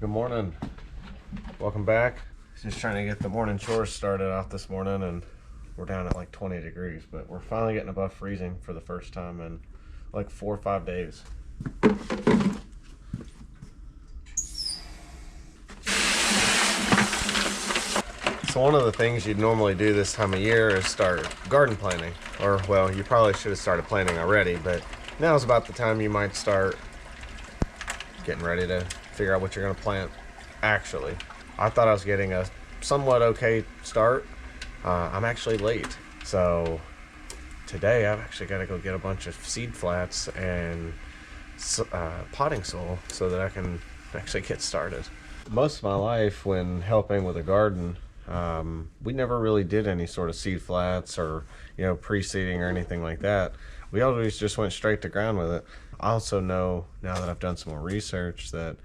Good morning. Welcome back. Just trying to get the morning chores started out this morning, and we're down at like 20 degrees, but we're finally getting above freezing for the first time in like 4 or 5 days. So one of the things you'd normally do this time of year is start garden planting. Or, well, you probably should have started planting already, but now is about the time you might start getting ready to figure out what you're going to plant. Actually, I thought I was getting a somewhat okay start. I'm actually late. So today I've actually got to go get a bunch of seed flats and potting soil so that I can actually get started. Most of my life when helping with a garden, we never really did any sort of seed flats or, pre-seeding or anything like that. We always just went straight to ground with it. I also know, now that I've done some more research, that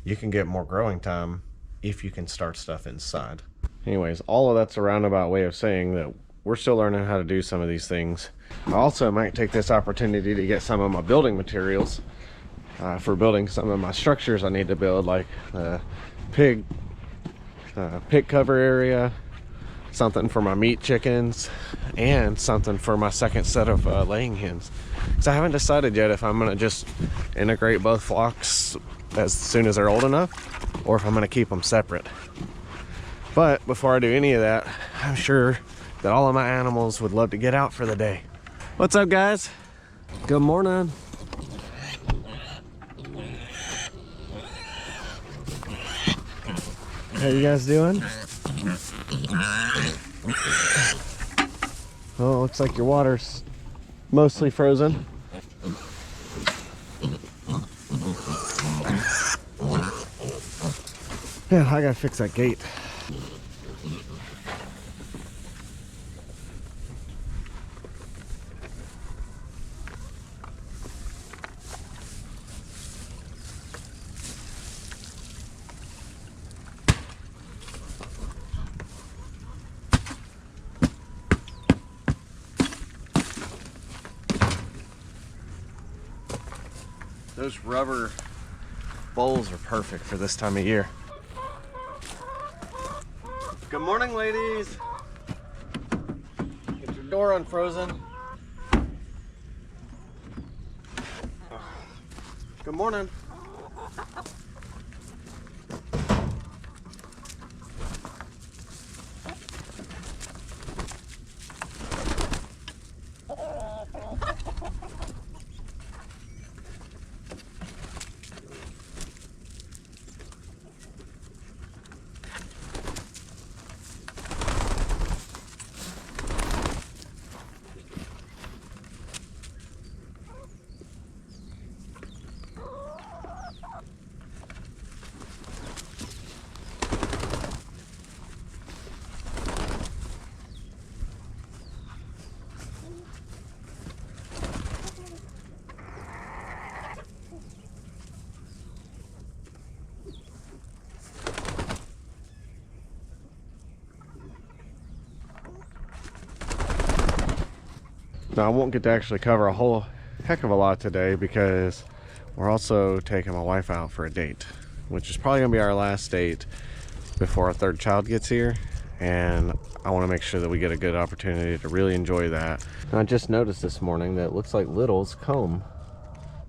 you can get more growing time if you can start stuff inside. Anyways, all of that's a roundabout way of saying that we're still learning how to do some of these things. I also might take this opportunity to get some of my building materials for building some of my structures I need to build, like the pig cover area, something for my meat chickens, and something for my second set of laying hens. So I haven't decided yet if I'm going to just integrate both flocks as soon as they're old enough, or if I'm going to keep them separate. But before I do any of that, I'm sure that all of my animals would love to get out for the day. What's up, guys? Good morning. How you guys doing? Oh, looks like your water's mostly frozen. Yeah, I gotta fix that gate. Those rubber bowls are perfect for this time of year. Good morning, ladies. Get your door unfrozen. Good morning. Now, I won't get to actually cover a whole heck of a lot today because we're also taking my wife out for a date, which is probably gonna be our last date before our third child gets here, and I want to make sure that we get a good opportunity to really enjoy that. And I just noticed this morning that it looks like Little's comb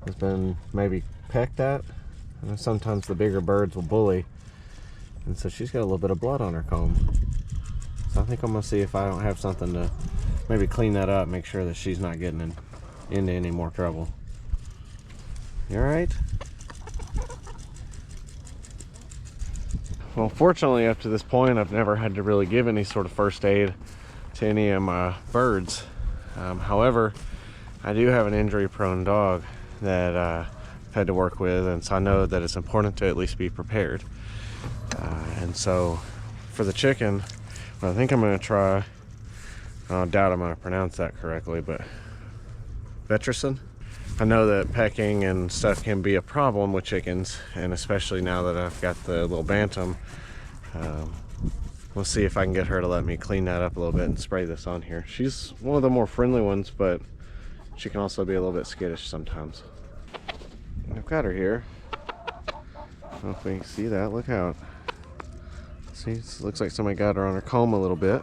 has been maybe pecked at. I know sometimes the bigger birds will bully, and so she's got a little bit of blood on her comb. So I think I'm gonna see if I don't have something to maybe clean that up, make sure that she's not getting into any more trouble. You all right? Well, fortunately, up to this point, I've never had to really give any sort of first aid to any of my birds. However, I do have an injury-prone dog that I've had to work with, and so I know that it's important to at least be prepared. And so, for the chicken, what I think I'm going to try, I doubt I'm going to pronounce that correctly, but Vetricyn. I know that pecking and stuff can be a problem with chickens, and especially now that I've got the little bantam. We'll see if I can get her to let me clean that up a little bit and spray this on here. She's one of the more friendly ones, but she can also be a little bit skittish sometimes. I've got her here. I don't know if we can see that. Look out. See, it looks like somebody got her on her comb a little bit.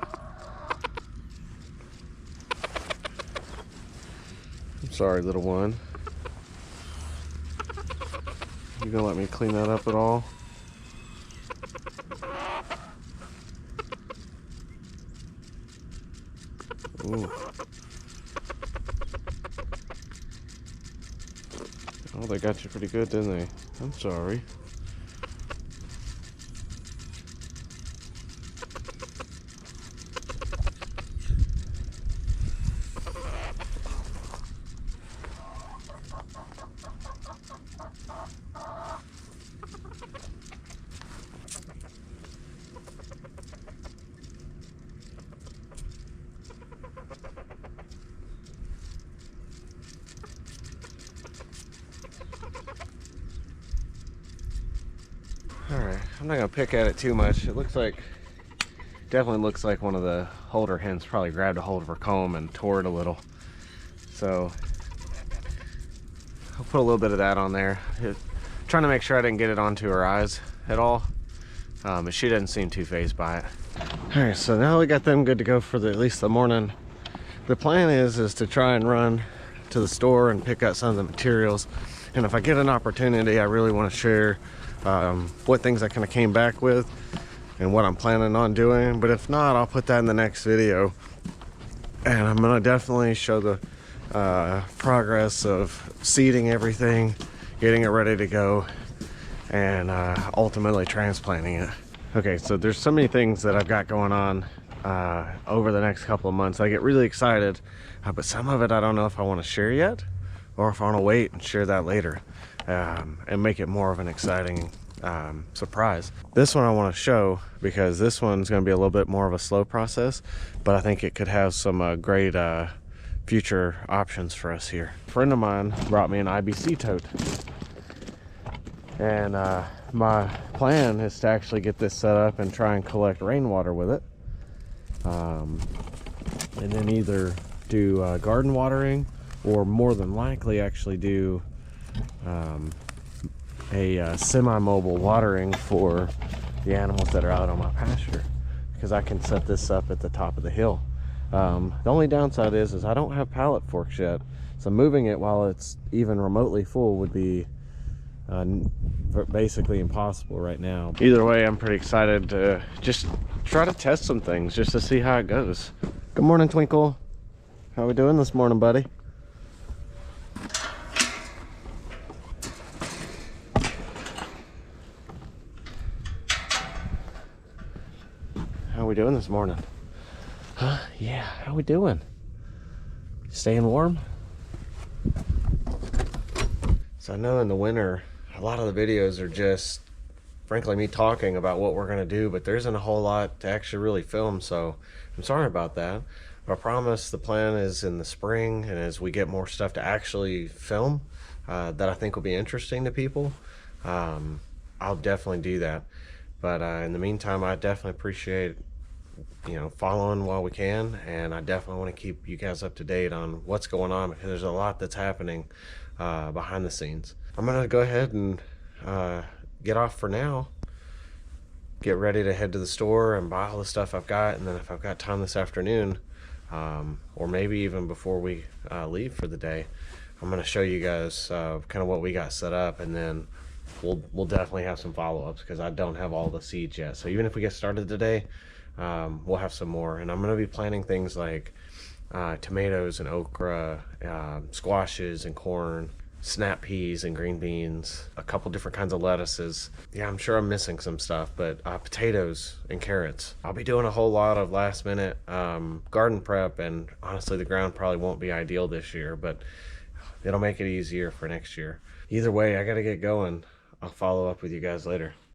I'm sorry, little one. You gonna let me clean that up at all? Ooh. Oh, they got you pretty good, didn't they? I'm sorry. Alright, I'm not gonna pick at it too much. It looks like, definitely looks like one of the holder hens probably grabbed a hold of her comb and tore it a little. So I'll put a little bit of that on there. Trying to make sure I didn't get it onto her eyes at all. But she doesn't seem too fazed by it. Alright, so now we got them good to go for at least the morning. The plan is to try and run to the store and pick up some of the materials. And if I get an opportunity, I really want to share what things I kind of came back with and what I'm planning on doing. But if not, I'll put that in the next video. And I'm gonna definitely show the progress of seeding everything, getting it ready to go, and ultimately transplanting it. Okay, so there's so many things that I've got going on over the next couple of months. I get really excited, but some of it I don't know if I want to share yet, or if I want to wait and share that later, and make it more of an exciting surprise. This one I want to show because this one's going to be a little bit more of a slow process, but I think it could have some great future options for us here. A friend of mine brought me an IBC tote, and my plan is to actually get this set up and try and collect rainwater with it, and then either do garden watering, or more than likely actually do a semi-mobile watering for the animals that are out on my pasture, because I can set this up at the top of the hill. The only downside is I don't have pallet forks yet, so moving it while it's even remotely full would be basically impossible right now. Either way, I'm pretty excited to just try to test some things just to see how it goes. Good morning, Twinkle. How we doing this morning, buddy? How we doing this morning? Huh? Yeah, how we doing? Staying warm? So I know in the winter, a lot of the videos are just, frankly, me talking about what we're gonna do, but there isn't a whole lot to actually really film, so I'm sorry about that. But I promise the plan is in the spring, and as we get more stuff to actually film that I think will be interesting to people, I'll definitely do that. But in the meantime, I definitely appreciate, you know, following while we can, and I definitely want to keep you guys up to date on what's going on, because there's a lot that's happening behind the scenes. I'm gonna go ahead and get off for now, get ready to head to the store and buy all the stuff I've got, and then if I've got time this afternoon, or maybe even before we leave for the day, I'm gonna show you guys kind of what we got set up, and then we'll definitely have some follow-ups, because I don't have all the seeds yet. So even if we get started today, we'll have some more, and I'm going to be planting things like tomatoes and okra, squashes and corn, snap peas and green beans, a couple different kinds of lettuces. Yeah, I'm sure I'm missing some stuff, but potatoes and carrots. I'll be doing a whole lot of last minute garden prep, and honestly the ground probably won't be ideal this year, but it'll make it easier for next year. Either way, I gotta get going. I'll follow up with you guys later.